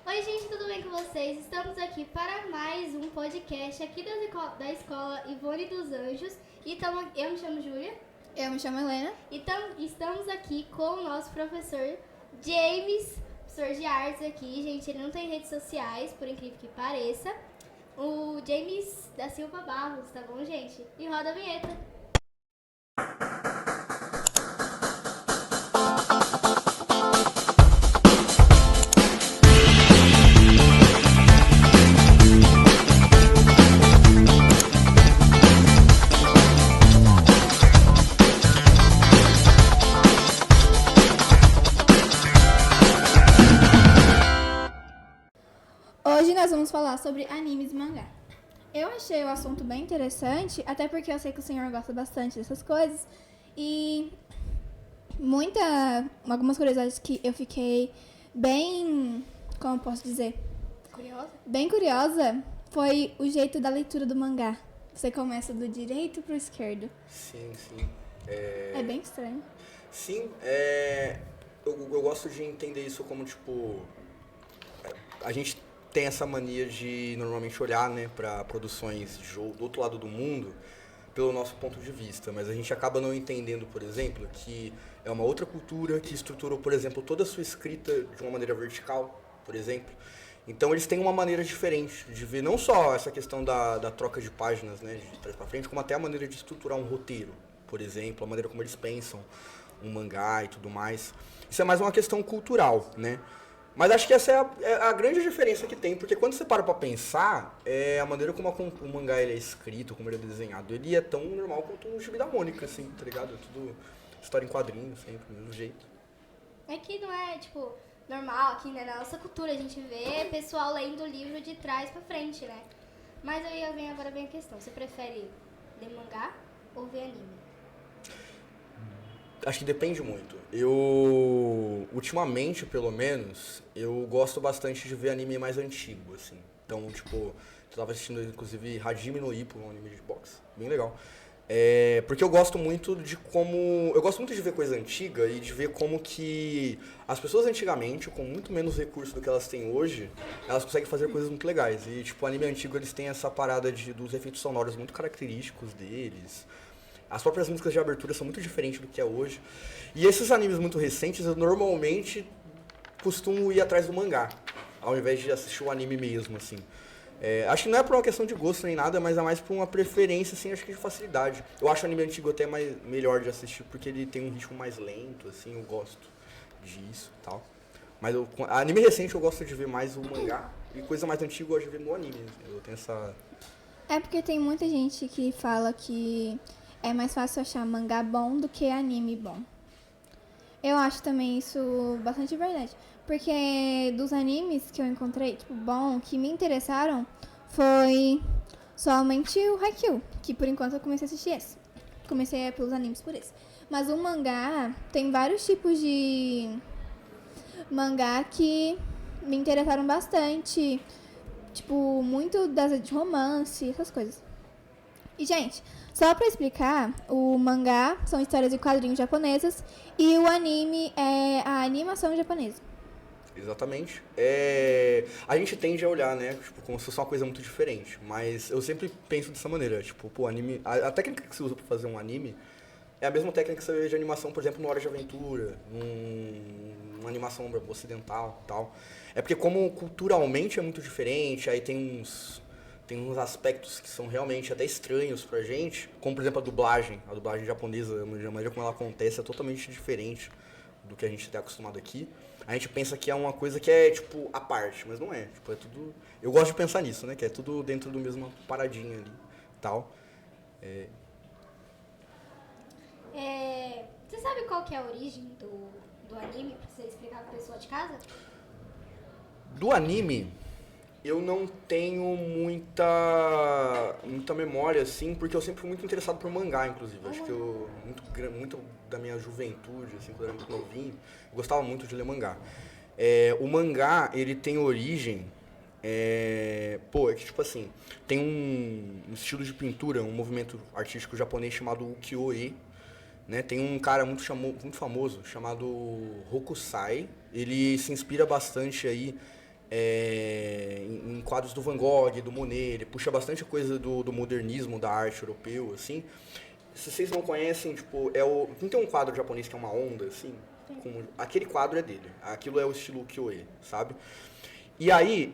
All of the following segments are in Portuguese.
Oi, gente, tudo bem com vocês? Estamos aqui para mais um podcast aqui da escola Ivone dos Anjos. Eu me chamo Júlia. Eu me chamo Helena. E estamos aqui com o nosso professor James, professor de artes aqui. Gente, ele não tem redes sociais, por incrível que pareça. O James da Silva Barros, tá bom, gente? E roda a vinheta. Hoje nós vamos falar sobre animes e mangá. Eu achei o assunto bem interessante, até porque eu sei que o senhor gosta bastante dessas coisas. E algumas curiosidades que eu fiquei bem, como posso dizer? Curiosa? Bem curiosa foi o jeito da leitura do mangá. Você começa do direito pro esquerdo. Sim. É bem estranho. Sim, eu gosto de entender isso como, tipo, a gente tem essa mania de normalmente olhar, né, para produções de jogo do outro lado do mundo pelo nosso ponto de vista, mas a gente acaba não entendendo, por exemplo, que é uma outra cultura que estruturou, por exemplo, toda a sua escrita de uma maneira vertical, por exemplo. Então eles têm uma maneira diferente de ver não só essa questão da troca de páginas, né, de trás para frente, como até a maneira de estruturar um roteiro, por exemplo, a maneira como eles pensam um mangá e tudo mais. Isso é mais uma questão cultural, né? Mas acho que essa é a grande diferença que tem, porque quando você para pra pensar, a maneira como o mangá ele é escrito, como ele é desenhado, ele é tão normal quanto um gibi da Mônica, assim, tá ligado? É tudo história em quadrinhos, sempre, do mesmo jeito. É que não é, tipo, normal aqui, né? Na nossa cultura a gente vê pessoal lendo o livro de trás pra frente, né? Mas aí agora vem a questão. Você prefere ler mangá ou ver anime? Acho que depende muito. Ultimamente, pelo menos, eu gosto bastante de ver anime mais antigo, assim. Então, tipo, eu tava assistindo, inclusive, Hajime no Ippo, um anime de boxe. Bem legal. Porque eu gosto muito de como... Eu gosto muito de ver coisa antiga e de ver como que as pessoas antigamente, com muito menos recursos do que elas têm hoje, elas conseguem fazer coisas muito legais. E, tipo, o anime antigo, eles têm essa parada dos efeitos sonoros muito característicos deles. As próprias músicas de abertura são muito diferentes do que é hoje. E esses animes muito recentes, eu normalmente costumo ir atrás do mangá, ao invés de assistir o anime mesmo, assim. Acho que não é por uma questão de gosto nem nada, mas é mais por uma preferência, assim, acho que de facilidade. Eu acho o anime antigo até melhor de assistir, porque ele tem um ritmo mais lento, assim, eu gosto disso e tal. Mas anime recente eu gosto de ver mais o mangá, e coisa mais antiga eu gosto de ver no anime. Eu tenho essa... É porque tem muita gente que fala que é mais fácil achar mangá bom do que anime bom. Eu acho também isso bastante verdade. Porque dos animes que eu encontrei, tipo, bom, que me interessaram, foi somente o Haikyuu, que por enquanto eu comecei a assistir esse. Comecei pelos animes por esse. Mas o mangá, tem vários tipos de mangá que me interessaram bastante. Tipo, muito de romance, essas coisas. E, gente, só pra explicar, o mangá são histórias de quadrinhos japonesas e o anime é a animação japonesa. Exatamente. A gente tende a olhar, né, tipo, como se fosse uma coisa muito diferente, mas eu sempre penso dessa maneira, tipo, pô, anime, a técnica que se usa pra fazer um anime é a mesma técnica que você vê de animação, por exemplo, no Hora de Aventura, numa animação ocidental e tal. É porque como culturalmente é muito diferente, aí tem uns aspectos que são realmente até estranhos pra gente, como por exemplo a dublagem japonesa, a maneira como ela acontece é totalmente diferente do que a gente está acostumado aqui. A gente pensa que é uma coisa que é, tipo, à parte, mas não é. Tipo, é tudo... Eu gosto de pensar nisso, né? Que é tudo dentro do mesmo paradinha ali, tal. Você sabe qual que é a origem do anime, pra você explicar pro pessoal de casa? Do anime, eu não tenho muita memória, assim, porque eu sempre fui muito interessado por mangá, inclusive. Acho que muito da minha juventude, assim, quando eu era muito novinho, eu gostava muito de ler mangá. O mangá, ele tem origem... é que tipo assim, tem um estilo de pintura, um movimento artístico japonês chamado ukiyo-e, né? Tem um cara muito famoso chamado Hokusai. Ele se inspira bastante aí em quadros do Van Gogh, do Monet, ele puxa bastante coisa do modernismo, da arte europeu, assim. Se vocês não conhecem, tipo, não tem um quadro japonês que é uma onda, assim? Aquele quadro é dele, aquilo é o estilo ukiyo-e, sabe? E aí,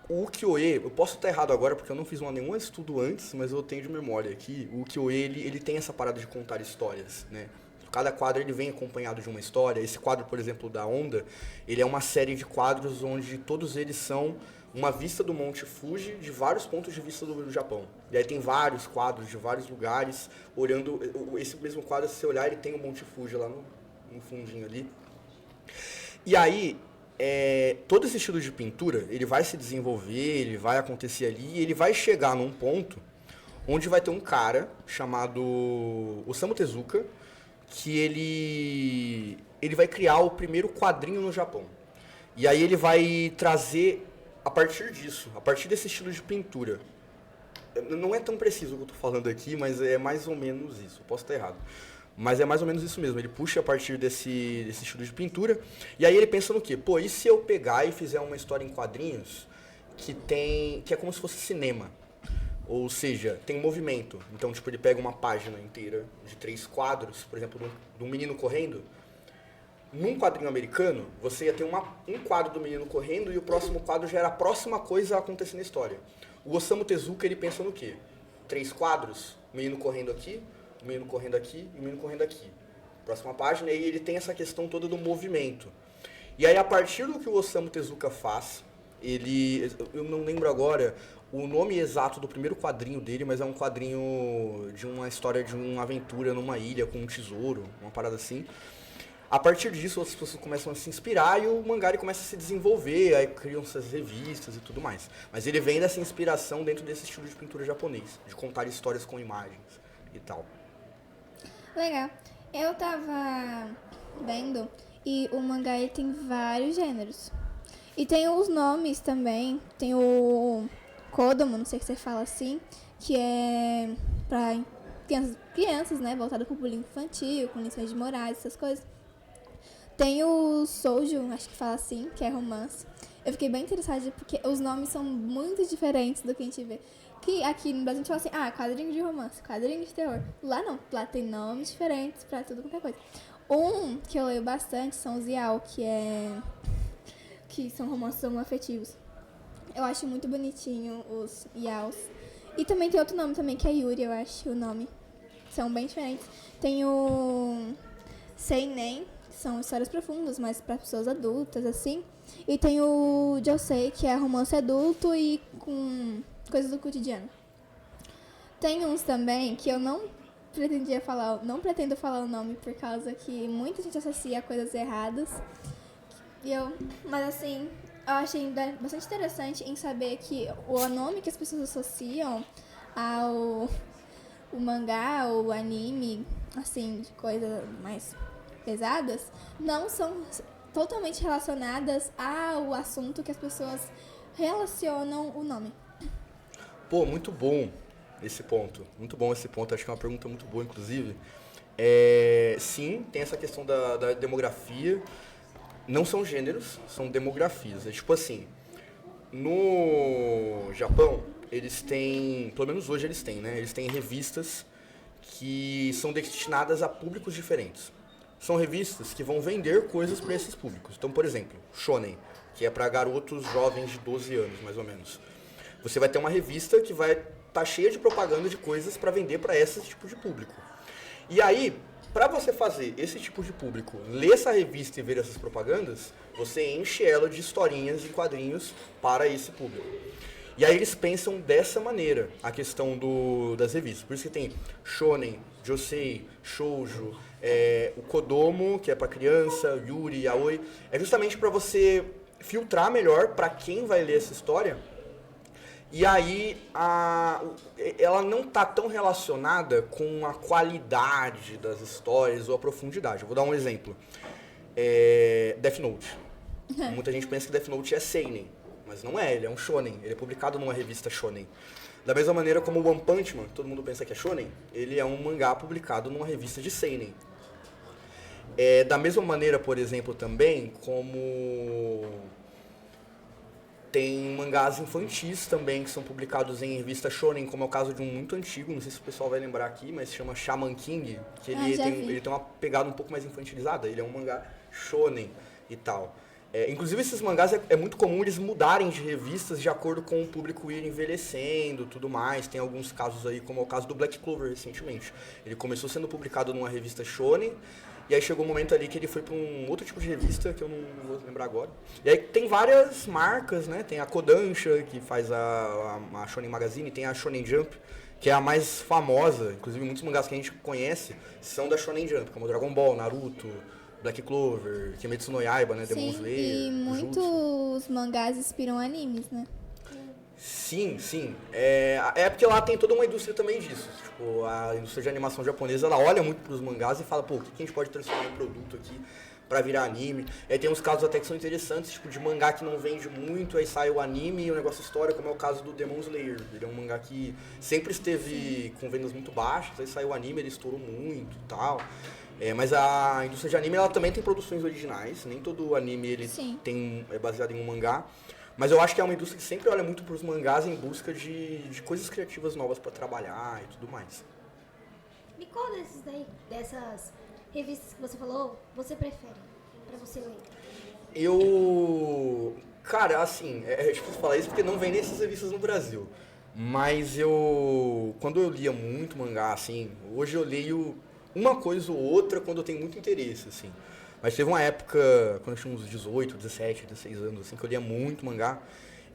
o ukiyo-e, eu posso estar errado agora porque eu não fiz nenhum estudo antes, mas eu tenho de memória aqui, o ukiyo-e, ele tem essa parada de contar histórias, né? Cada quadro ele vem acompanhado de uma história. Esse quadro, por exemplo, da Onda, ele é uma série de quadros onde todos eles são uma vista do Monte Fuji de vários pontos de vista do Japão. E aí tem vários quadros de vários lugares, olhando esse mesmo quadro, se você olhar, ele tem o Monte Fuji lá no fundinho ali. E aí, todo esse estilo de pintura, ele vai se desenvolver, ele vai acontecer ali, e ele vai chegar num ponto onde vai ter um cara chamado Osamu Tezuka, que ele vai criar o primeiro quadrinho no Japão. E aí ele vai trazer, a partir disso, a partir desse estilo de pintura, não é tão preciso o que eu estou falando aqui, mas é mais ou menos isso, posso estar errado. Mas é mais ou menos isso mesmo, ele puxa a partir desse estilo de pintura, e aí ele pensa no quê? Pô, e se eu pegar e fizer uma história em quadrinhos que é como se fosse cinema? Ou seja, tem movimento. Então, tipo, ele pega uma página inteira de 3 quadros, por exemplo, de um menino correndo. Num quadrinho americano, você ia ter um quadro do menino correndo e o próximo quadro já era a próxima coisa a acontecer na história. O Osamu Tezuka, ele pensa no quê? 3 quadros, o menino correndo aqui, o menino correndo aqui e o menino correndo aqui. Próxima página, e ele tem essa questão toda do movimento. E aí, a partir do que o Osamu Tezuka faz, eu não lembro agora o nome exato do primeiro quadrinho dele, mas é um quadrinho de uma história de uma aventura numa ilha com um tesouro, uma parada assim. A partir disso, as pessoas começam a se inspirar e o mangá ele começa a se desenvolver, aí criam essas revistas e tudo mais. Mas ele vem dessa inspiração dentro desse estilo de pintura japonês, de contar histórias com imagens e tal. Legal. Eu tava vendo e o mangá ele tem vários gêneros. E tem os nomes também, tem o Kodomo, não sei se você fala assim, que é pra crianças, né, voltado pro público infantil, com lições de morais, essas coisas. Tem o Shoujo, acho que fala assim, que é romance. Eu fiquei bem interessada porque os nomes são muito diferentes do que a gente vê. Que aqui no Brasil a gente fala assim, quadrinho de romance, quadrinho de terror. Lá não, lá tem nomes diferentes pra tudo qualquer coisa. Um que eu leio bastante são os Yaoi, que são romances homoafetivos. Eu acho muito bonitinho os Yaos. E também tem outro nome também, que é Yuri, eu acho o nome. São bem diferentes. Tem o Seinen, que são histórias profundas, mas para pessoas adultas, assim. E tem o Josei, que é romance adulto e com coisas do cotidiano. Tem uns também que eu não pretendo falar o nome por causa que muita gente associa a coisas erradas. Mas assim, eu achei bastante interessante em saber que o nome que as pessoas associam ao mangá ou anime, assim, de coisas mais pesadas, não são totalmente relacionadas ao assunto que as pessoas relacionam o nome. Pô, muito bom esse ponto. Muito bom esse ponto. Acho que é uma pergunta muito boa, inclusive. Sim, tem essa questão da demografia. Não são gêneros, são demografias. É tipo assim, no Japão, eles têm, pelo menos hoje eles têm, né? Eles têm revistas que são destinadas a públicos diferentes. São revistas que vão vender coisas para esses públicos. Então, por exemplo, Shonen, que é para garotos jovens de 12 anos, mais ou menos. Você vai ter uma revista que vai estar cheia de propaganda de coisas para vender para esse tipo de público. E aí, para você fazer esse tipo de público ler essa revista e ver essas propagandas, você enche ela de historinhas e quadrinhos para esse público. E aí eles pensam dessa maneira a questão das revistas. Por isso que tem Shonen, Josei, Shoujo, o Kodomo, que é para criança, Yuri, Yaoi. É justamente para você filtrar melhor para quem vai ler essa história. E aí ela não está tão relacionada com a qualidade das histórias ou a profundidade. Eu vou dar um exemplo. Death Note. Muita gente pensa que Death Note é seinen, mas não é, ele é um shonen. Ele é publicado numa revista shonen. Da mesma maneira como One Punch Man, todo mundo pensa que é shonen, ele é um mangá publicado numa revista de seinen. Da mesma maneira, por exemplo, também como Tem mangás infantis também, que são publicados em revista shonen, como é o caso de um muito antigo, não sei se o pessoal vai lembrar aqui, mas se chama Shaman King, que ele tem uma pegada um pouco mais infantilizada, ele é um mangá shonen e tal. Inclusive esses mangás é muito comum eles mudarem de revistas de acordo com o público ir envelhecendo, tudo mais. Tem alguns casos aí, como é o caso do Black Clover recentemente. Ele começou sendo publicado numa revista shonen, e aí chegou um momento ali que ele foi para um outro tipo de revista, que eu não vou lembrar agora. E aí tem várias marcas, né? Tem a Kodansha, que faz a Shonen Magazine, tem a Shonen Jump, que é a mais famosa. Inclusive muitos mangás que a gente conhece são da Shonen Jump, como Dragon Ball, Naruto, Black Clover, Kimetsu no Yaiba, né? Demon Slayer, e Jujutsu. muitos mangás inspiram animes, né? Sim, sim. Porque lá tem toda uma indústria também disso. Tipo, a indústria de animação japonesa, ela olha muito pros mangás e fala, pô, o que a gente pode transformar em produto aqui pra virar anime? E aí tem uns casos até que são interessantes, tipo, de mangá que não vende muito, aí sai o anime e o negócio estoura, como é o caso do Demon Slayer. Ele é um mangá que sempre esteve com vendas muito baixas, aí saiu o anime, ele estourou muito e tal. Mas a indústria de anime, ela também tem produções originais, nem todo anime ele é baseado em um mangá. Mas eu acho que é uma indústria que sempre olha muito para os mangás em busca de coisas criativas novas para trabalhar e tudo mais. E qual dessas revistas que você falou, você prefere para você ler? Cara, assim, é difícil falar isso porque não vem nessas revistas no Brasil. Mas quando eu lia muito mangá, assim, hoje eu leio uma coisa ou outra quando eu tenho muito interesse, assim. Mas teve uma época, quando eu tinha uns 18, 17, 16 anos, assim, que eu lia muito mangá.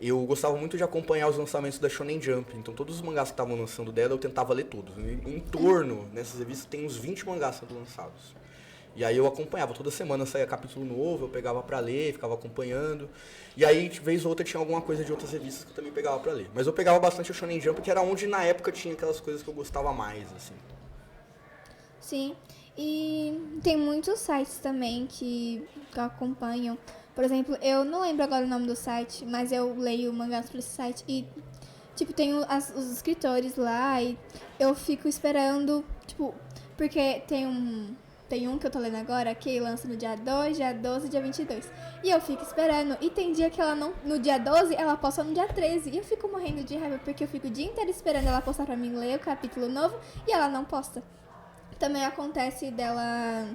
Eu gostava muito de acompanhar os lançamentos da Shonen Jump. Então todos os mangás que estavam lançando dela, eu tentava ler todos. Em torno, nessas revistas, tem uns 20 mangás sendo lançados. E aí eu acompanhava, toda semana saía capítulo novo, eu pegava pra ler, ficava acompanhando. E aí, de vez ou outra, tinha alguma coisa de outras revistas que eu também pegava pra ler. Mas eu pegava bastante a Shonen Jump, que era onde na época tinha aquelas coisas que eu gostava mais, assim. Sim, e tem muitos sites também que acompanham. Por exemplo, eu não lembro agora o nome do site, mas eu leio mangás por esse site e, tipo, tem os escritores lá e eu fico esperando, tipo, porque tem um que eu tô lendo agora que lança no dia 2, dia 12 e dia 22. E eu fico esperando. E tem dia que ela não... No dia 12, ela posta no dia 13. E eu fico morrendo de raiva porque eu fico o dia inteiro esperando ela postar pra mim ler o capítulo novo e ela não posta. Também acontece dela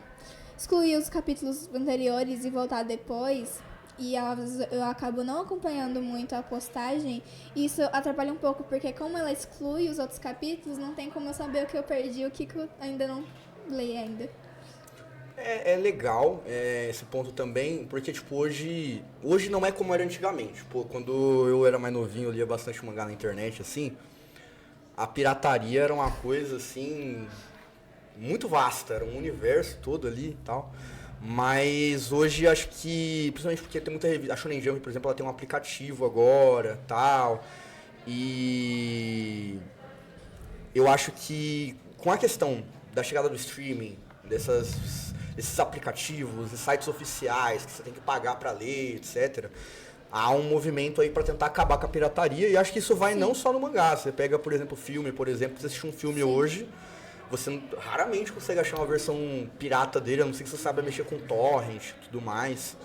excluir os capítulos anteriores e voltar depois. E eu acabo não acompanhando muito a postagem. E isso atrapalha um pouco, porque como ela exclui os outros capítulos, não tem como eu saber o que eu perdi, o que eu ainda não li ainda. É legal esse ponto também, porque tipo, hoje não é como era antigamente. Pô, quando eu era mais novinho, eu lia bastante mangá na internet, assim, a pirataria era uma coisa assim muito vasta, era um universo todo ali e tal. Mas hoje acho que, principalmente porque tem muita revista, a Shonen Jump, por exemplo, ela tem um aplicativo agora, tal. E eu acho que com a questão da chegada do streaming, desses aplicativos, de sites oficiais que você tem que pagar para ler, etc. Há um movimento aí para tentar acabar com a pirataria e acho que isso vai não só no mangá. Você pega, por exemplo, filme, por exemplo, você assiste um filme hoje, você raramente consegue achar uma versão pirata dele, a não ser que você saiba mexer com torrent e tudo mais.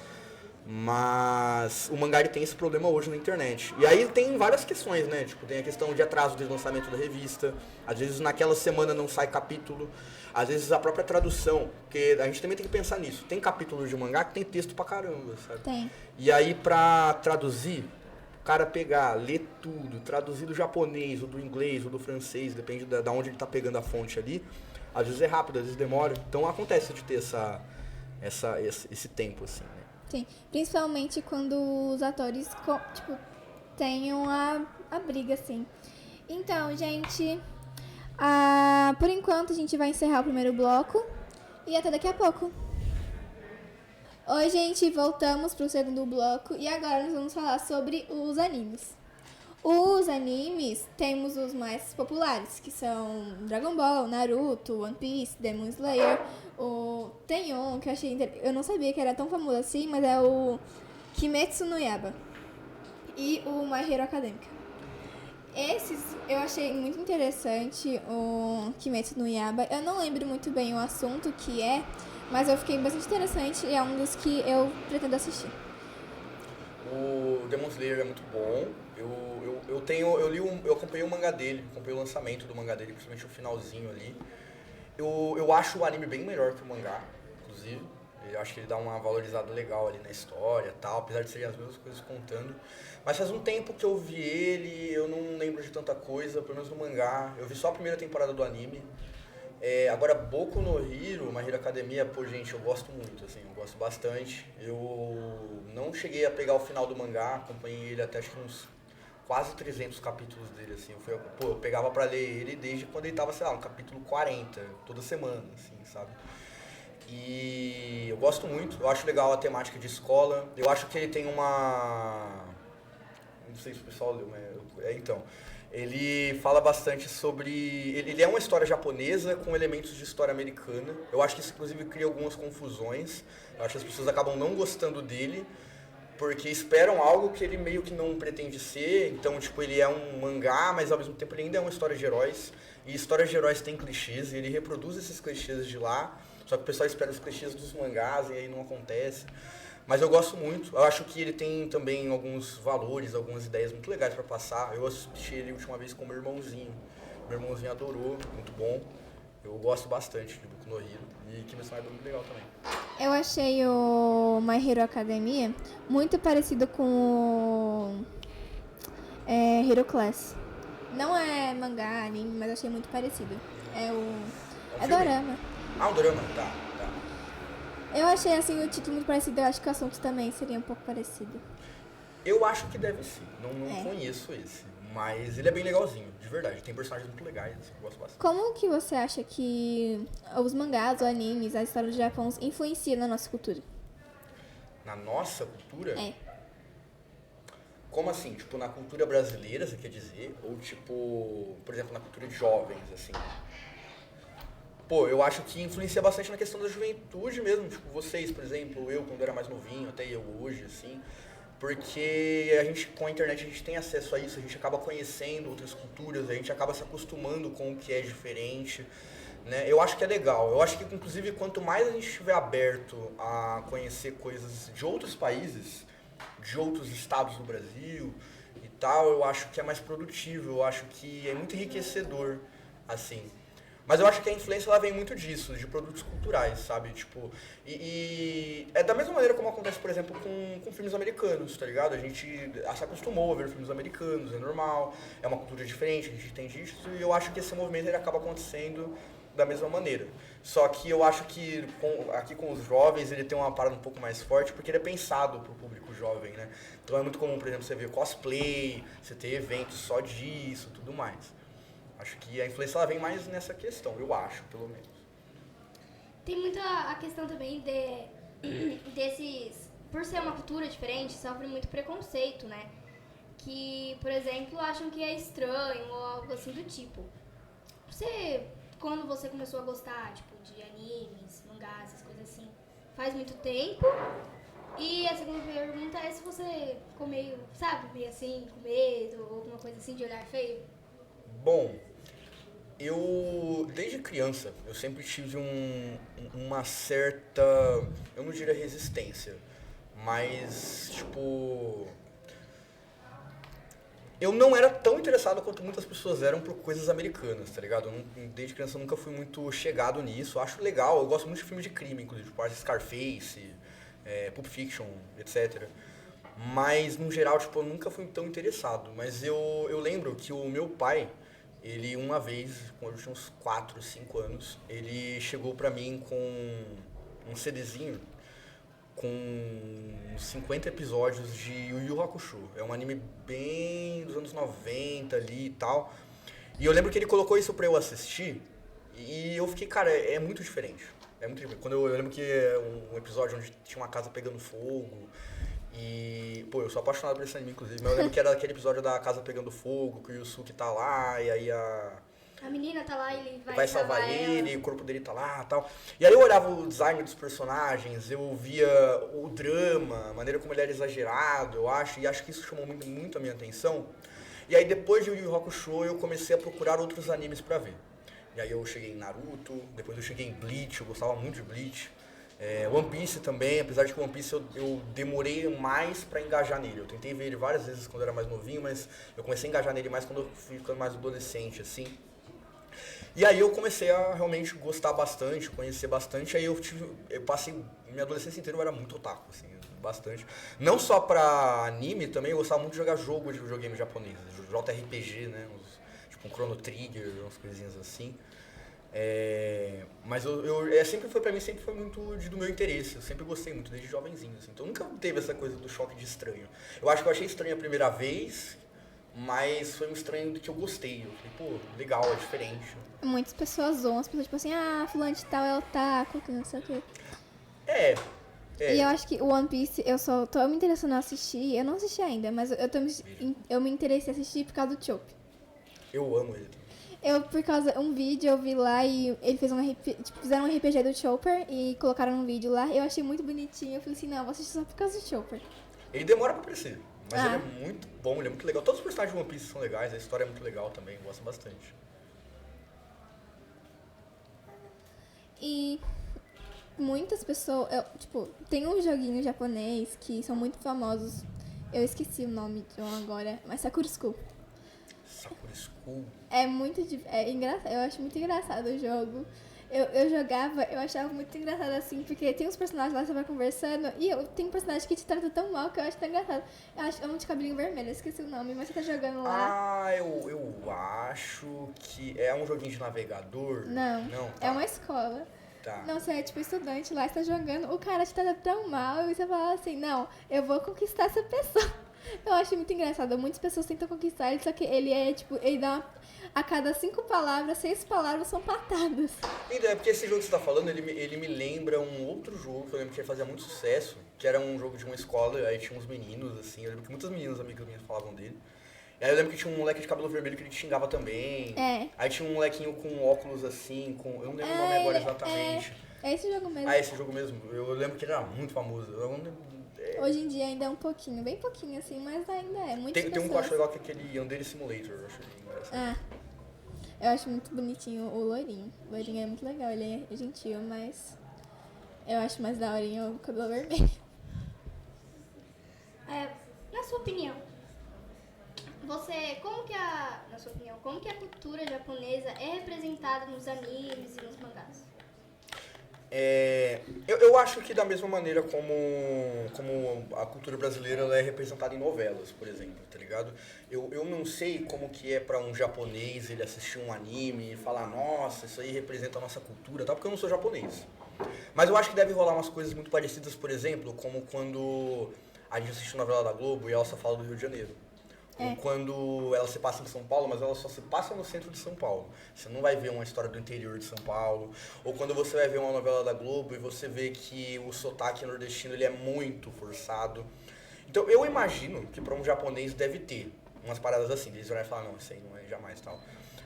Mas o mangá ele tem esse problema hoje na internet. E aí tem várias questões, né? Tipo, tem a questão de atraso de lançamento da revista. Às vezes naquela semana não sai capítulo. Às vezes a própria tradução. Porque a gente também tem que pensar nisso. Tem capítulos de mangá que tem texto pra caramba, sabe? Tem. E aí pra traduzir, o cara pegar, ler tudo, traduzir do japonês, ou do inglês, ou do francês, depende da onde ele tá pegando a fonte ali. Às vezes é rápido, às vezes demora. Então acontece de ter esse tempo, assim, né? Sim, principalmente quando os atores, tipo, tenham a briga, assim. Então, gente, por enquanto a gente vai encerrar o primeiro bloco e até daqui a pouco. Oi, gente, voltamos pro segundo bloco e agora nós vamos falar sobre os animes. Os animes, temos os mais populares, que são Dragon Ball, Naruto, One Piece, Demon Slayer. Tem um que eu achei eu não sabia que era tão famoso assim, mas é o Kimetsu no Yaiba e o My Hero Academia. Esses eu achei muito interessante, o Kimetsu no Yaiba. Eu não lembro muito bem o assunto que é, mas eu fiquei bastante interessante e é um dos que eu pretendo assistir. o Demon Slayer é muito bom. Eu acompanhei o mangá dele, acompanhei o lançamento do mangá dele, principalmente o finalzinho ali. Eu acho o anime bem melhor que o mangá, inclusive. Eu acho que ele dá uma valorizada legal ali na história e tal, apesar de serem as mesmas coisas contando. Mas faz um tempo que eu vi ele, eu não lembro de tanta coisa, pelo menos no mangá. Eu vi só a primeira temporada do anime. Agora, Boku no Hero, My Hero Academia, pô, gente, eu gosto muito, assim, eu gosto bastante. Eu não cheguei a pegar o final do mangá, acompanhei ele até acho que uns quase 300 capítulos dele, assim. Eu pegava pra ler ele desde quando ele tava, sei lá, no capítulo 40, toda semana, assim, sabe? E eu gosto muito, eu acho legal a temática de escola. Eu acho que ele tem uma... Não sei se o pessoal leu, mas... Então, ele fala bastante sobre... Ele é uma história japonesa com elementos de história americana. Eu acho que isso, inclusive, cria algumas confusões. Eu acho que as pessoas acabam não gostando dele, porque esperam algo que ele meio que não pretende ser. Então, tipo, ele é um mangá, mas ao mesmo tempo ele ainda é uma história de heróis. E histórias de heróis tem clichês, e ele reproduz esses clichês de lá. Só que o pessoal espera os clichês dos mangás e aí não acontece. Mas eu gosto muito. Eu acho que ele tem também alguns valores, algumas ideias muito legais pra passar. Eu assisti ele a última vez com meu irmãozinho. Meu irmãozinho adorou, muito bom. Eu gosto bastante de Boku no Hero. E Kimetsu no Yaiba é muito legal também. Eu achei o My Hero Academia muito parecido com o Hero Class. Não é mangá, anime, mas achei muito parecido. É dorama. Ah, um dorama? Tá. Eu achei assim o título muito parecido, eu acho que o assunto também seria um pouco parecido. Eu acho que deve ser. Não conheço esse. Mas ele é bem legalzinho, de verdade. Tem personagens muito legais, eu gosto bastante. Como que você acha que os mangás, os animes, a história do Japão influenciam na nossa cultura? Na nossa cultura? É. Como assim? Tipo, na cultura brasileira, você quer dizer? Ou tipo, por exemplo, na cultura de jovens, assim? Pô, eu acho que influencia bastante na questão da juventude mesmo. Tipo, vocês, por exemplo, eu quando era mais novinho, até eu hoje, assim. Porque a gente, com a internet, a gente tem acesso a isso, a gente acaba conhecendo outras culturas, a gente acaba se acostumando com o que é diferente, né? Eu acho que é legal. Eu acho que, inclusive, quanto mais a gente estiver aberto a conhecer coisas de outros países, de outros estados do Brasil e tal, eu acho que é mais produtivo, eu acho que é muito enriquecedor, assim. Mas eu acho que a influência ela vem muito disso, de produtos culturais, sabe? Tipo, e é da mesma maneira como acontece, por exemplo, com filmes americanos, tá ligado? A gente se acostumou a ver filmes americanos, é normal, é uma cultura diferente, a gente entende isso, e eu acho que esse movimento ele acaba acontecendo da mesma maneira. Só que eu acho que aqui com os jovens ele tem uma parada um pouco mais forte, porque ele é pensado pro público jovem, né? Então é muito comum, por exemplo, você ver cosplay, você ter eventos só disso, tudo mais. Acho que a influência ela vem mais nessa questão, eu acho, pelo menos. Tem muito a questão também desses... Por ser uma cultura diferente, sofre muito preconceito, né? Que, por exemplo, acham que é estranho ou algo assim do tipo. Quando você começou a gostar, tipo, de animes, mangás, essas coisas assim, faz muito tempo? E a segunda pergunta é se você ficou meio, sabe, meio assim, com medo ou alguma coisa assim de olhar feio? Bom, desde criança, eu sempre tive uma certa, eu não diria resistência, mas, tipo, eu não era tão interessado quanto muitas pessoas eram por coisas americanas, tá ligado? Desde criança eu nunca fui muito chegado nisso, eu acho legal, eu gosto muito de filme de crime, inclusive, tipo Scarface, Pulp Fiction, etc. Mas, no geral, tipo, eu nunca fui tão interessado, mas eu lembro que o meu pai... Ele, uma vez, quando eu tinha uns 4, 5 anos, ele chegou pra mim com um CDzinho com 50 episódios de Yu Yu Hakusho. É um anime bem dos anos 90 ali e tal. E eu lembro que ele colocou isso pra eu assistir e eu fiquei, cara, é muito diferente. É muito diferente. Eu lembro que é um episódio onde tinha uma casa pegando fogo. E, pô, eu sou apaixonado por esse anime, inclusive, mas eu lembro que era aquele episódio da casa pegando fogo, que o Yusuke tá lá, e aí a menina tá lá e ele vai salvar ele, e o corpo dele tá lá e tal. E aí eu olhava o design dos personagens, eu via o drama, a maneira como ele era exagerado, eu acho, e acho que isso chamou muito, muito a minha atenção. E aí depois de Yu Yu Hakusho, eu comecei a procurar outros animes pra ver. E aí eu cheguei em Naruto, depois eu cheguei em Bleach, eu gostava muito de Bleach. One Piece também, apesar de que One Piece eu demorei mais pra engajar nele. Eu tentei ver ele várias vezes quando eu era mais novinho, mas eu comecei a engajar nele mais quando eu fui ficando mais adolescente, assim. E aí eu comecei a realmente gostar bastante, conhecer bastante, aí eu passei, minha adolescência inteira eu era muito otaku, assim, bastante. Não só pra anime, também eu gostava muito de jogar jogo de videogame japonês, JRPG, né, tipo um Chrono Trigger, umas coisinhas assim. Mas sempre foi pra mim, sempre foi muito do meu interesse, eu sempre gostei muito, desde jovenzinho, assim, então nunca teve essa coisa do choque de estranho. Eu acho que eu achei estranho a primeira vez, mas foi um estranho do que eu gostei, eu falei, pô, legal, é diferente. Muitas pessoas zoam, as pessoas tipo assim, fulano de tal é otaku, que não sei o quê. É. E eu acho que o One Piece, eu só tô me interessando em assistir, eu não assisti ainda, mas eu me interessei em assistir por causa do Chopper. Eu amo ele. Por causa um vídeo eu vi lá e ele fez fizeram um RPG do Chopper e colocaram um vídeo lá. Eu achei muito bonitinho. Eu falei assim, não, eu vou assistir só por causa do Chopper. Ele demora pra crescer, mas ele é muito bom, ele é muito legal. Todos os personagens de One Piece são legais, a história é muito legal também, eu gosto bastante. E muitas pessoas, tem uns joguinhos japonês que são muito famosos. Eu esqueci o nome de um agora, mas Sakura School. Sakura School. É engraçado, eu acho muito engraçado o jogo. Eu jogava, eu achava muito engraçado assim, porque tem uns personagens lá, você vai conversando, e tem um personagem que te trata tão mal que eu acho tão engraçado. É um de cabelinho vermelho, eu esqueci o nome, mas você tá jogando lá. Eu acho que é um joguinho de navegador. Não, tá. É uma escola. Tá. Não, você é tipo estudante lá, você tá jogando, o cara te trata tão mal, e você fala assim, não, eu vou conquistar essa pessoa. Eu acho muito engraçado, muitas pessoas tentam conquistar ele, só que ele ele dá a cada 5 palavras, 6 palavras são patadas. Então, é porque esse jogo que você tá falando, ele me lembra um outro jogo que eu lembro que fazia muito sucesso, que era um jogo de uma escola, aí tinha uns meninos, assim, eu lembro que muitas meninas amigas minhas falavam dele. E aí eu lembro que tinha um moleque de cabelo vermelho que ele te xingava também. Aí tinha um molequinho com óculos assim, eu não lembro o nome agora exatamente. É esse jogo mesmo. Esse jogo mesmo. Eu lembro que ele era muito famoso. Hoje em dia ainda é um pouquinho, bem pouquinho assim, mas ainda é muito Tem um que eu acho legal que é aquele Yandere Simulator, eu acho engraçado. Eu acho muito bonitinho o loirinho. O loirinho é muito legal, ele é gentil, mas eu acho mais daorinho o cabelo vermelho. Na sua opinião, como que a cultura japonesa é representada nos animes e nos mangás? Eu acho que da mesma maneira como a cultura brasileira ela é representada em novelas, por exemplo, tá ligado? Eu não sei como que é pra um japonês ele assistir um anime e falar, nossa, isso aí representa a nossa cultura, tá? Porque eu não sou japonês. Mas eu acho que deve rolar umas coisas muito parecidas, por exemplo, como quando a gente assiste a novela da Globo e ela só fala do Rio de Janeiro. Ou quando ela se passa em São Paulo, mas ela só se passa no centro de São Paulo. Você não vai ver uma história do interior de São Paulo. Ou quando você vai ver uma novela da Globo e você vê que o sotaque nordestino ele é muito forçado. Então eu imagino que para um japonês deve ter umas paradas assim. Eles vão falar, não, isso aí não é jamais tal.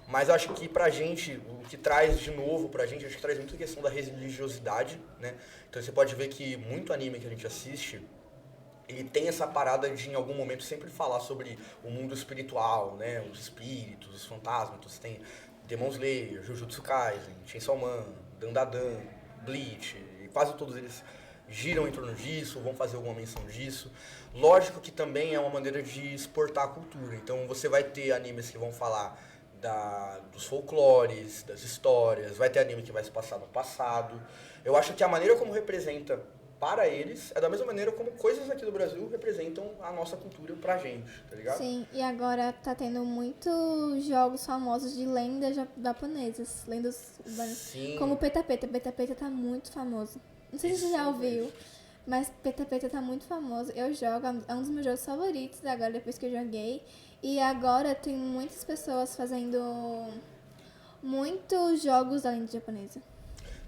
Mas acho que pra gente, o que traz de novo pra gente, acho que traz muito a questão da religiosidade, né? Então você pode ver que muito anime que a gente assiste, ele tem essa parada de, em algum momento, sempre falar sobre o mundo espiritual, né? Os espíritos, os fantasmas. Então você tem Demon Slayer, Jujutsu Kaisen, Chainsaw Man, Dandadan, Bleach, e quase todos eles giram em torno disso, vão fazer alguma menção disso. Lógico que também é uma maneira de exportar a cultura. Então você vai ter animes que vão falar dos folclores, das histórias, vai ter anime que vai se passar no passado. Eu acho que a maneira como representa para eles é da mesma maneira como coisas aqui do Brasil representam a nossa cultura pra gente, tá ligado? Sim, e agora tá tendo muitos jogos famosos de lendas japonesas, lendas urbanas. Sim. Como Peta Peta. Peta Peta tá muito famoso. Não sei se você já ouviu, mas Peta Peta tá muito famoso. Eu jogo, é um dos meus jogos favoritos agora, depois que eu joguei. E agora tem muitas pessoas fazendo muitos jogos da lenda japonesa.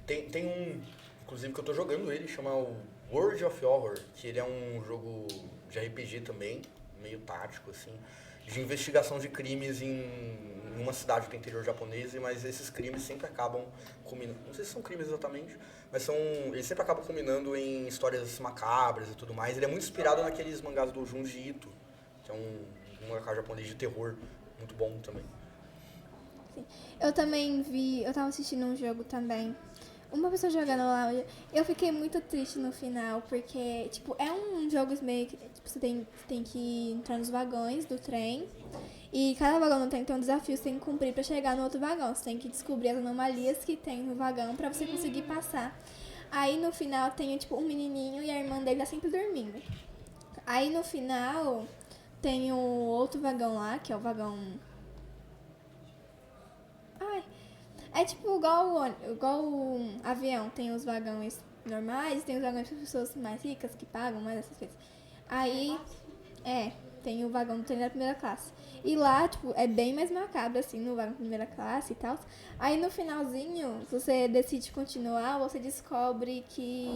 Tem um, inclusive, que eu tô jogando ele, chama o World of Horror, que ele é um jogo de RPG também, meio tático, assim, de investigação de crimes em uma cidade do interior japonês, mas esses crimes sempre acabam culminando, não sei se são crimes exatamente, mas eles sempre acabam culminando em histórias macabras e tudo mais. Ele é muito inspirado naqueles mangás do Junji Ito, que é um mangaka japonês de terror, muito bom também. Sim. Eu tava assistindo um jogo também, uma pessoa jogando lá, eu fiquei muito triste no final, porque, tipo, é um jogo meio que, tipo, você tem que entrar nos vagões do trem, e cada vagão do trem tem um desafio, você tem que cumprir pra chegar no outro vagão, você tem que descobrir as anomalias que tem no vagão pra você conseguir passar. Aí no final tem, tipo, um menininho e a irmã dele tá sempre dormindo. Aí no final tem o outro vagão lá, que é o vagão... Ai, é tipo igual o avião, tem os vagões normais, tem os vagões para pessoas mais ricas que pagam mais essas coisas. Aí, tem o vagão do trem da primeira classe. E lá, tipo, é bem mais macabro, assim, no vagão da primeira classe e tal. Aí no finalzinho, se você decide continuar, você descobre que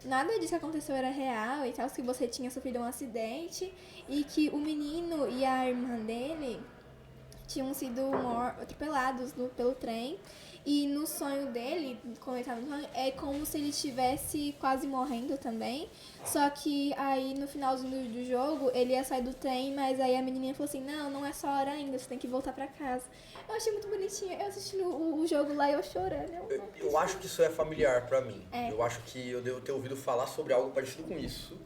nada disso que aconteceu era real e tal, que você tinha sofrido um acidente e que o menino e a irmã dele tinham sido atropelados pelo trem. E no sonho dele, quando ele tava no sonho, é como se ele estivesse quase morrendo também. Só que aí no finalzinho do jogo, ele ia sair do trem, mas aí a menininha falou assim, não é só hora ainda, você tem que voltar pra casa. Eu achei muito bonitinha, eu assistindo o jogo lá e eu chorando. Eu acho que isso é familiar pra mim. É. Eu acho que eu devo ter ouvido falar sobre algo parecido com isso.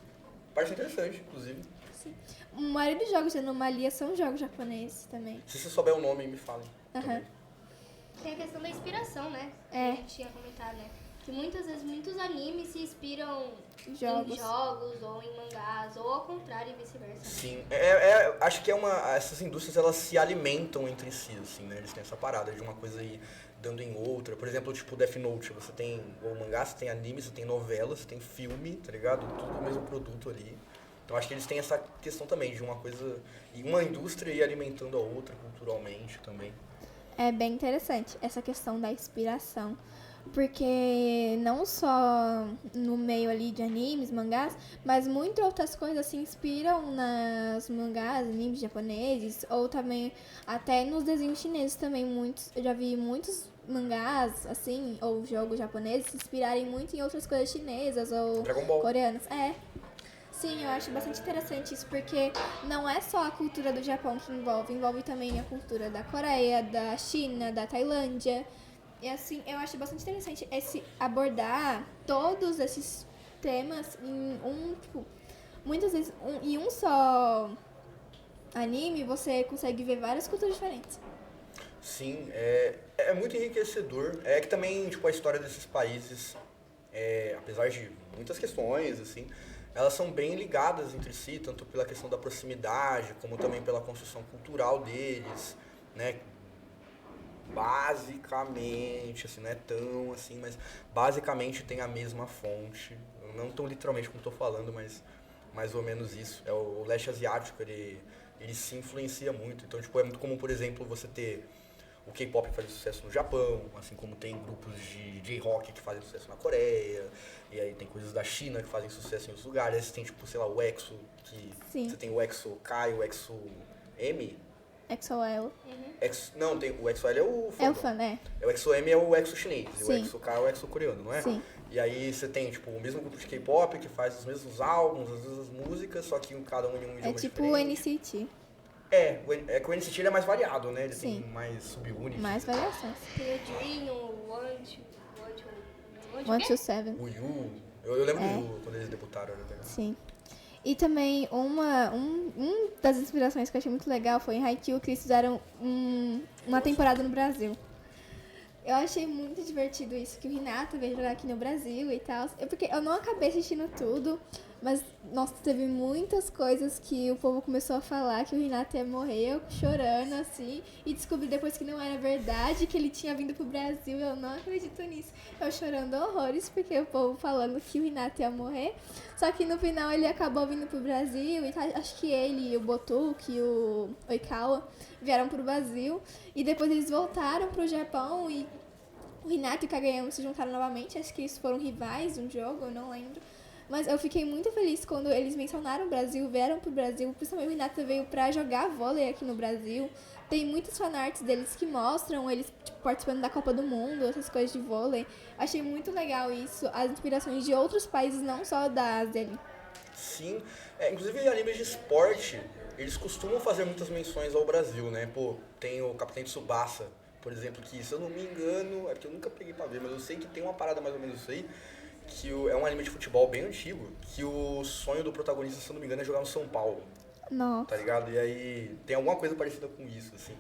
Parece interessante, inclusive. Sim. A maioria dos jogos de anomalia são jogos japoneses também. Se você souber o nome, me fale. Aham. Tem a questão da inspiração, né? É. Que a gente tinha comentado, né? Que muitas vezes muitos animes se inspiram Jogos. em jogos ou em mangás, ou ao contrário e vice-versa. Sim, acho que essas indústrias elas se alimentam entre si, assim, né? Eles têm essa parada de uma coisa aí dando em outra. Por exemplo, tipo Death Note, você tem o mangá, você tem anime, você tem novela, você tem filme, tá ligado? Tudo o mesmo produto ali. Então acho que eles têm essa questão também de uma coisa, e uma indústria ir alimentando a outra culturalmente também. É bem interessante essa questão da inspiração, porque não só no meio ali de animes, mangás, mas muitas outras coisas se inspiram nas mangás, animes japoneses, ou também até nos desenhos chineses também, eu já vi muitos mangás, assim, ou jogos japoneses se inspirarem muito em outras coisas chinesas ou Dragon Ball. coreanas. Sim, eu acho bastante interessante isso, porque não é só a cultura do Japão que envolve também a cultura da Coreia, da China, da Tailândia. E assim, eu acho bastante interessante abordar todos esses temas muitas vezes em um só anime, você consegue ver várias culturas diferentes. Sim, é muito enriquecedor. É que também, tipo, a história desses países, apesar de muitas questões, assim, elas são bem ligadas entre si, tanto pela questão da proximidade, como também pela construção cultural deles, né? Basicamente, assim, não é tão assim, mas basicamente tem a mesma fonte. Não tão literalmente como estou falando, mas mais ou menos isso. O leste asiático, ele se influencia muito. Então, tipo, é muito comum, por exemplo, você ter o K-pop que faz sucesso no Japão, assim como tem grupos de J-rock que fazem sucesso na Coreia, e aí tem coisas da China que fazem sucesso em outros lugares. Aí você tem, tipo, sei lá, o EXO, que Sim. você tem o EXO K e o EXO M. XOL. Não, tem o EXO L é o É o fandom. fã, né? O EXO M é o EXO chinês, e o Sim. EXO K é o EXO coreano, não é? Sim. E aí você tem, tipo, o mesmo grupo de K-pop que faz os mesmos álbuns, as mesmas músicas, só que cada um em um idioma É tipo diferente. o NCT. É que o NCT ele é mais variado, né? Ele Sim. tem mais subunits. Mais variações. Tem o Dream, o One, 127. O Yu. Eu lembro do Yu quando eles debutaram, era legal. Sim. E também um das inspirações que eu achei muito legal foi em Haikyuu, que eles fizeram uma temporada no Brasil. Eu achei muito divertido isso, que o Hinata veio jogar aqui no Brasil e tal. Porque eu não acabei assistindo tudo, mas, nossa, teve muitas coisas que o povo começou a falar que o Hinata ia morrer, eu chorando, assim, e descobri depois que não era verdade, que ele tinha vindo pro Brasil, eu não acredito nisso. Eu chorando horrores, porque o povo falando que o Hinata ia morrer, só que no final ele acabou vindo pro Brasil, e acho que ele, o Botuki e o Oikawa vieram pro Brasil, e depois eles voltaram pro Japão, e o Hinata e o Kageyama se juntaram novamente, acho que eles foram rivais de um jogo, eu não lembro. Mas eu fiquei muito feliz quando eles mencionaram o Brasil, vieram pro Brasil, principalmente o Hinata veio pra jogar vôlei aqui no Brasil. Tem muitos fanarts deles que mostram eles tipo, participando da Copa do Mundo, essas coisas de vôlei. Achei muito legal isso, as inspirações de outros países, não só da Ásia. Sim, inclusive em animes de esporte, eles costumam fazer muitas menções ao Brasil, né? Pô, tem o Capitão Tsubasa, por exemplo, que se eu não me engano, é porque eu nunca peguei pra ver, mas eu sei que tem uma parada mais ou menos isso aí, que é um anime de futebol bem antigo, que o sonho do protagonista, se eu não me engano, é jogar no São Paulo, Nossa. tá ligado? E aí tem alguma coisa parecida com isso, assim.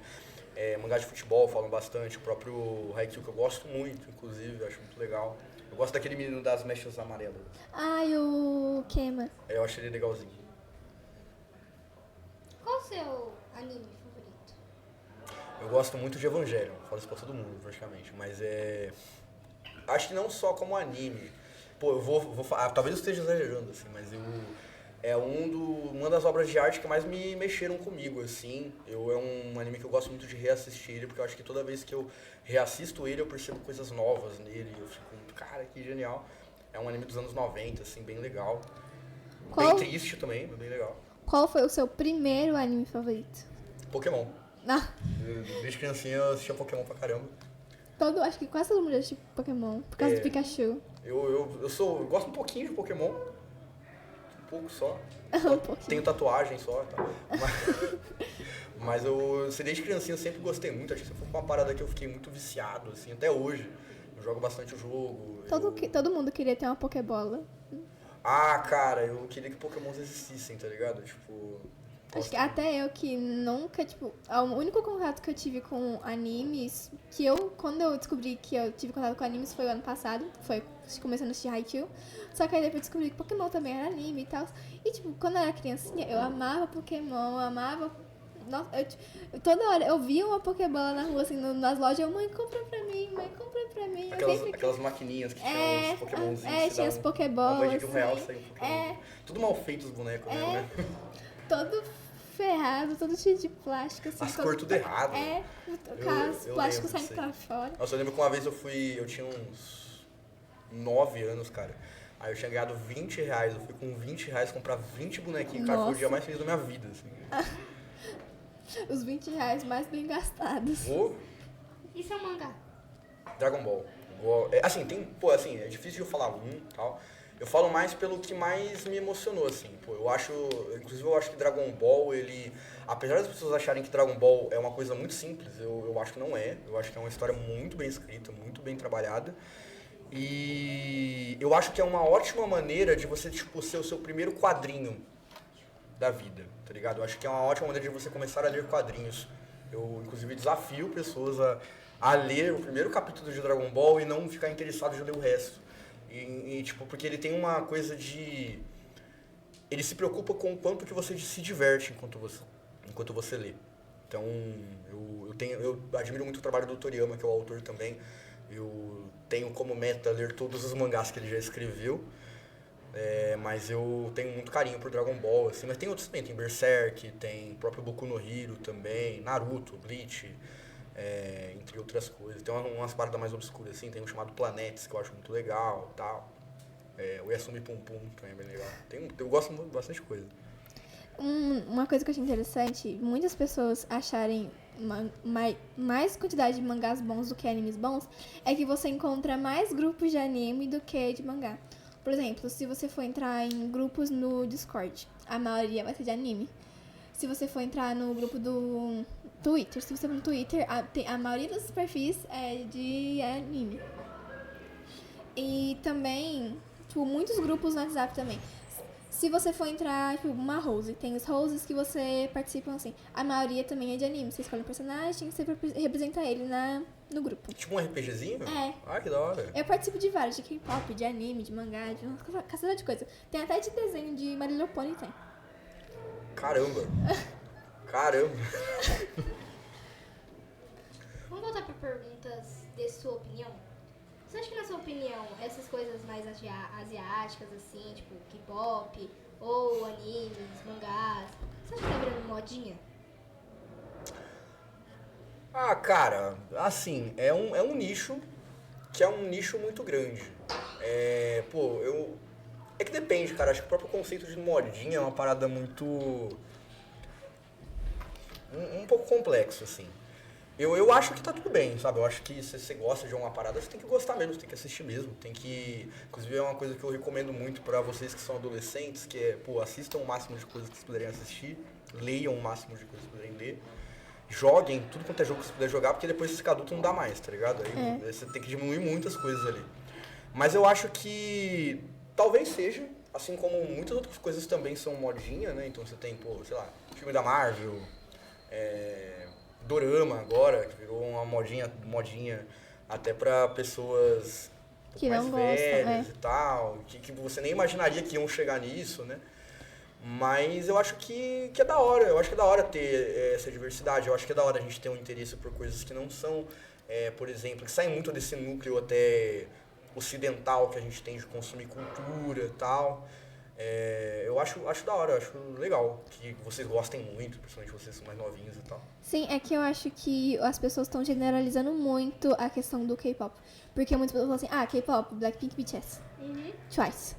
Mangá de futebol falam bastante, o próprio Haikyuu que eu gosto muito, inclusive, eu acho muito legal. Eu gosto daquele menino das mechas amarelas. Ai, o Kema. Eu acho ele legalzinho. Qual o seu anime favorito? Eu gosto muito de Evangelion, falo isso pra todo mundo, praticamente, mas acho que não só como anime. Pô, eu vou falar, talvez eu esteja exagerando, assim, mas uma das obras de arte que mais me mexeram comigo, assim. É um anime que eu gosto muito de reassistir ele, porque eu acho que toda vez que eu reassisto ele, eu percebo coisas novas nele. Eu fico muito, cara, que genial. É um anime dos anos 90, assim, bem legal. Qual? Bem triste também, mas bem legal. Qual foi o seu primeiro anime favorito? Pokémon. Ah, Desde criancinha eu assistia Pokémon pra caramba. acho que quase todo mundo assistiu Pokémon, por causa do Pikachu. Eu gosto um pouquinho de Pokémon. Um pouco só. Um pouquinho. Tenho tatuagem só e tal. Mas desde criancinha eu sempre gostei muito. Acho que foi uma parada que eu fiquei muito viciado, assim, até hoje. Eu jogo bastante o jogo. Todo mundo queria ter uma Pokébola. Ah, cara, eu queria que Pokémons existissem, tá ligado? Tipo. Acho que até eu que nunca, tipo, o único contato que eu tive com animes, quando eu descobri que eu tive contato com animes foi o ano passado, foi começando a assistir Haikyuu, só que aí depois eu descobri que Pokémon também era anime e tal, e tipo, quando eu era criancinha, eu amava Pokémon, eu amava, nossa, toda hora eu via uma Pokébola na rua, assim, nas lojas, mãe, compra pra mim, Aquelas maquininhas que tinham os Pokémonzinhos. tinha as Pokébolas, uma de R$1 assim, saiu um Pokémon. Tudo mal feito os bonecos, né? todo ferrado, todo cheio de plástico, assim. As cores tudo errado. Os plásticos saindo pra fora. Nossa, eu lembro que uma vez eu tinha uns 9 anos, cara. Aí eu tinha ganhado R$20, eu fui com R$20 comprar 20 bonequinhos, cara, foi o dia mais feliz da minha vida, assim. Os R$20 mais bem gastados. Isso é um mangá. Dragon Ball. Assim, é difícil de eu falar e tal. Eu falo mais pelo que mais me emocionou, assim. Pô, inclusive eu acho que Dragon Ball, apesar das pessoas acharem que Dragon Ball é uma coisa muito simples, eu acho que não é. Eu acho que é uma história muito bem escrita, muito bem trabalhada. E eu acho que é uma ótima maneira de você, tipo, ser o seu primeiro quadrinho da vida, tá ligado? Eu acho que é uma ótima maneira de você começar a ler quadrinhos. Eu, inclusive, desafio pessoas a ler o primeiro capítulo de Dragon Ball e não ficar interessado em ler o resto. Tipo, porque ele tem uma coisa de... Ele se preocupa com o quanto que você se diverte enquanto você lê. Então, eu admiro muito o trabalho do Toriyama, que é o autor também. Eu tenho como meta ler todos os mangás que ele já escreveu. Mas eu tenho muito carinho por Dragon Ball, assim. Mas tem outros também, tem Berserk, tem o próprio Boku no Hero também, Naruto, Bleach... entre outras coisas. Tem umas paradas mais obscuras, assim, tem um chamado Planets, que eu acho muito legal, tal. O Yasumi Pum Pum também é bem legal. Eu gosto muito, bastante coisa. Uma coisa que eu achei interessante, muitas pessoas acharem mais quantidade de mangás bons do que animes bons, é que você encontra mais grupos de anime do que de mangá. Por exemplo, se você for entrar em grupos no Discord, a maioria vai ser de anime. Se você for entrar no grupo do Twitter, se você for no Twitter, a maioria dos perfis é de anime. E também, tipo, muitos grupos no WhatsApp também. Se você for entrar, tipo, uma house, tem os houses que você participa, assim, a maioria também é de anime. Você escolhe um personagem, você representa ele no grupo. Tipo um RPGzinho? É. Ah, que da hora. Eu participo de vários, de K-pop, de anime, de mangá, de uma caceta de coisa. Tem até de desenho de My Little Pony, tem. Caramba. Vamos voltar para perguntas de sua opinião. Você acha que, na sua opinião, essas coisas mais asiáticas, assim, tipo K-pop, ou animes, mangás, você acha que tá virando modinha? Ah, cara, assim, é um nicho que é um nicho muito grande. É que depende, cara. Acho que o próprio conceito de modinha é uma parada muito... um pouco complexo, assim. Eu acho que tá tudo bem, sabe? Eu acho que se você gosta de uma parada, você tem que gostar mesmo, você tem que assistir mesmo, tem que... Inclusive é uma coisa que eu recomendo muito pra vocês que são adolescentes, que é, assistam o máximo de coisas que vocês puderem assistir, leiam o máximo de coisas que puderem ler. joguem tudo quanto é jogo que você puder jogar, porque depois você fica adulto não dá mais, tá ligado? Aí você tem que diminuir muitas coisas ali. Mas eu acho que talvez seja, assim como muitas outras coisas também são modinha, né? Então você tem, pô, sei lá, filme da Marvel, Dorama agora, que virou uma modinha até pra pessoas um pouco Que mais não gostam, velhas e tal, que você nem imaginaria que iam chegar nisso, né? Mas eu acho que é da hora, eu acho que é da hora ter essa diversidade, eu acho que é da hora a gente ter um interesse por coisas que não são, por exemplo, que saem muito desse núcleo até ocidental que a gente tem de consumir cultura e tal. Eu acho da hora, eu acho legal que vocês gostem muito, principalmente vocês são mais novinhos e tal. Sim, é que eu acho que as pessoas estão generalizando muito a questão do K-pop. Porque muitas pessoas falam assim, K-pop, Blackpink, BTS, Twice.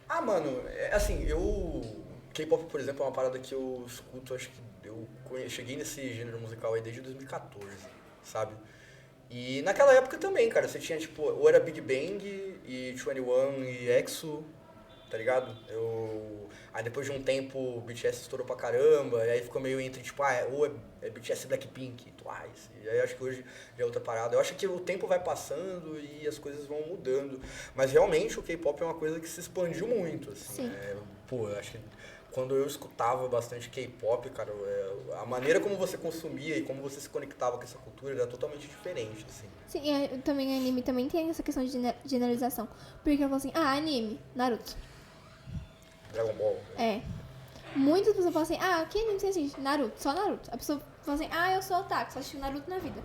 Ah, mano, assim, K-pop, por exemplo, é uma parada que eu escuto, acho que cheguei nesse gênero musical aí desde 2014, sabe? E naquela época também, cara, você tinha, tipo, ou era Big Bang e 21 e EXO, tá ligado? Aí depois de um tempo o BTS estourou pra caramba, e aí ficou meio entre, tipo, ou é BTS e Blackpink, Twice, e aí acho que hoje já é outra parada. Eu acho que o tempo vai passando e as coisas vão mudando, mas realmente o K-pop é uma coisa que se expandiu muito, assim. Sim. Eu acho que quando eu escutava bastante K-pop, cara, a maneira como você consumia e como você se conectava com essa cultura era totalmente diferente, assim. Sim, também anime também tem essa questão de generalização. Porque eu falo assim, anime, Naruto. Dragon Ball. É. Muitas pessoas falam assim, que anime você assiste? Naruto, só Naruto. A pessoa fala assim, eu sou otaku, só assisti Naruto na vida.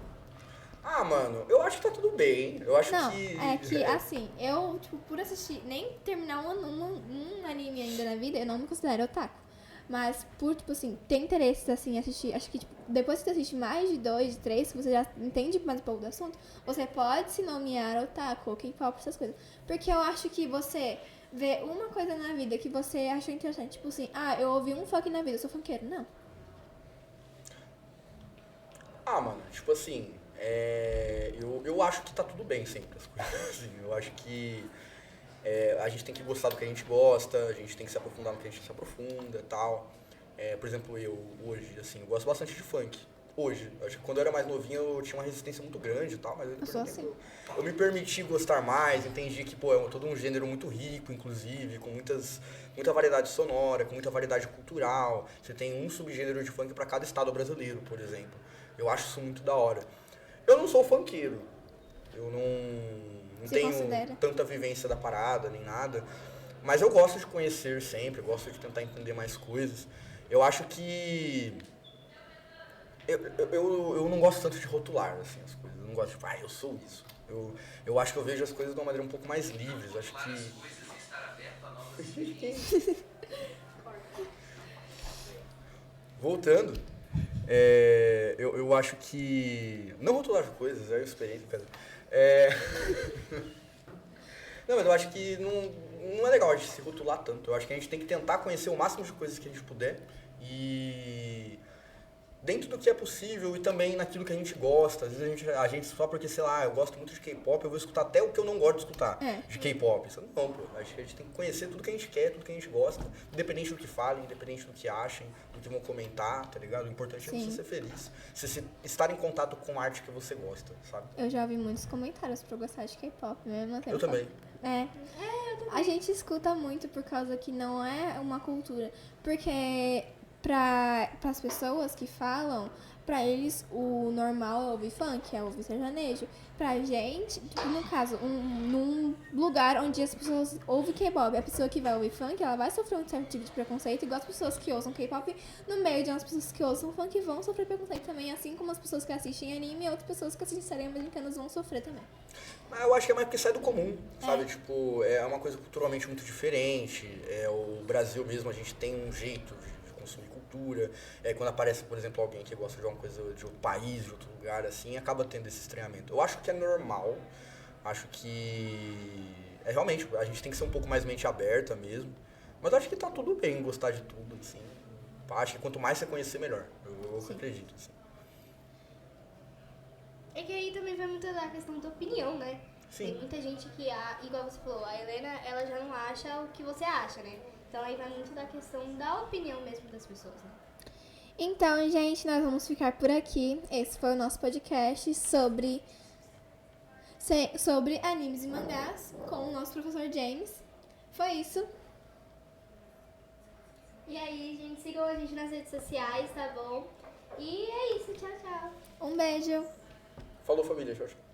Ah, mano, eu acho que tá tudo bem. Eu acho Não, que. é que assim, eu, tipo, por assistir, nem terminar um anime ainda na vida, eu não me considero otaku. Mas por, tipo assim, ter interesses, assim, assistir, acho que, tipo, depois que você assiste mais de 2, de 3, que você já entende mais um pouco do assunto, você pode se nomear otaku ou K-pop, essas coisas. Porque eu acho que você vê uma coisa na vida que você achou interessante, tipo assim, eu ouvi um funk na vida, eu sou funkeiro. Não. Ah, mano, tipo assim, eu acho que tá tudo bem sempre as coisas. Assim, eu acho que a gente tem que gostar do que a gente gosta, a gente tem que se aprofundar no que a gente se aprofunda e tal. Por exemplo, eu hoje, assim, eu gosto bastante de funk. Hoje, acho que quando eu era mais novinho eu tinha uma resistência muito grande e tal, mas Eu sou assim. eu me permiti gostar mais, entendi que, pô, é todo um gênero muito rico, inclusive, com muita variedade sonora, com muita variedade cultural. Você tem um subgênero de funk pra cada estado brasileiro, por exemplo. Eu acho isso muito da hora. Eu não sou funkeiro, eu não Se tenho considera? tanta vivência da parada, nem nada, mas eu gosto de conhecer sempre, eu gosto de tentar entender mais coisas. Eu acho que eu não gosto tanto de rotular, assim, as coisas. Eu não gosto de, eu sou isso. Eu acho que eu vejo as coisas de uma maneira um pouco mais livre. Eu acho que... Voltando, eu acho que... Não rotular as coisas, é experiência, cara. Não, mas eu acho que não é legal a gente se rotular tanto. Eu acho que a gente tem que tentar conhecer o máximo de coisas que a gente puder e... dentro do que é possível e também naquilo que a gente gosta. Às vezes a gente só porque, sei lá, eu gosto muito de K-pop, eu vou escutar até o que eu não gosto de escutar de K-pop. Isso não, pô. Acho que a gente tem que conhecer tudo que a gente quer, tudo que a gente gosta, independente do que falem, independente do que achem, do que vão comentar, tá ligado? O importante é você ser feliz. Você estar em contato com a arte que você gosta, sabe? Eu já ouvi muitos comentários pra eu gostar de K-pop mesmo. Eu também. A gente escuta muito por causa que não é uma cultura. Porque para as pessoas que falam, pra eles o normal é ouvir funk, é ouvir sertanejo. Pra gente, tipo, no caso, num lugar onde as pessoas ouvem K-pop, a pessoa que vai ouvir funk, ela vai sofrer um certo tipo de preconceito, igual as pessoas que ouçam K-pop, no meio de umas pessoas que ouçam funk vão sofrer preconceito também, assim como as pessoas que assistem anime e outras pessoas que assistem séries americanas vão sofrer também. Mas eu acho que é mais porque sai do comum, sabe? Tipo, é uma coisa culturalmente muito diferente. O Brasil mesmo, a gente tem um jeito de consumir cultura. Quando aparece, por exemplo, alguém que gosta de uma coisa de outro país, de outro lugar, assim, acaba tendo esse estranhamento. Eu acho que é normal. Acho que realmente, a gente tem que ser um pouco mais mente aberta mesmo. Mas eu acho que tá tudo bem gostar de tudo, assim. Acho que quanto mais você conhecer, melhor. Eu acredito, assim. É que aí também vai muito da questão da opinião, né? Sim. Tem muita gente que, igual você falou, a Helena, ela já não acha o que você acha, né? Então aí vai muito da questão da opinião mesmo das pessoas, né? Então, gente, nós vamos ficar por aqui. Esse foi o nosso podcast sobre animes e mangás com o nosso professor James. Foi isso. E aí, gente, sigam a gente nas redes sociais, tá bom? E é isso, tchau, tchau. Um beijo. Falou, família. Tchau, tchau.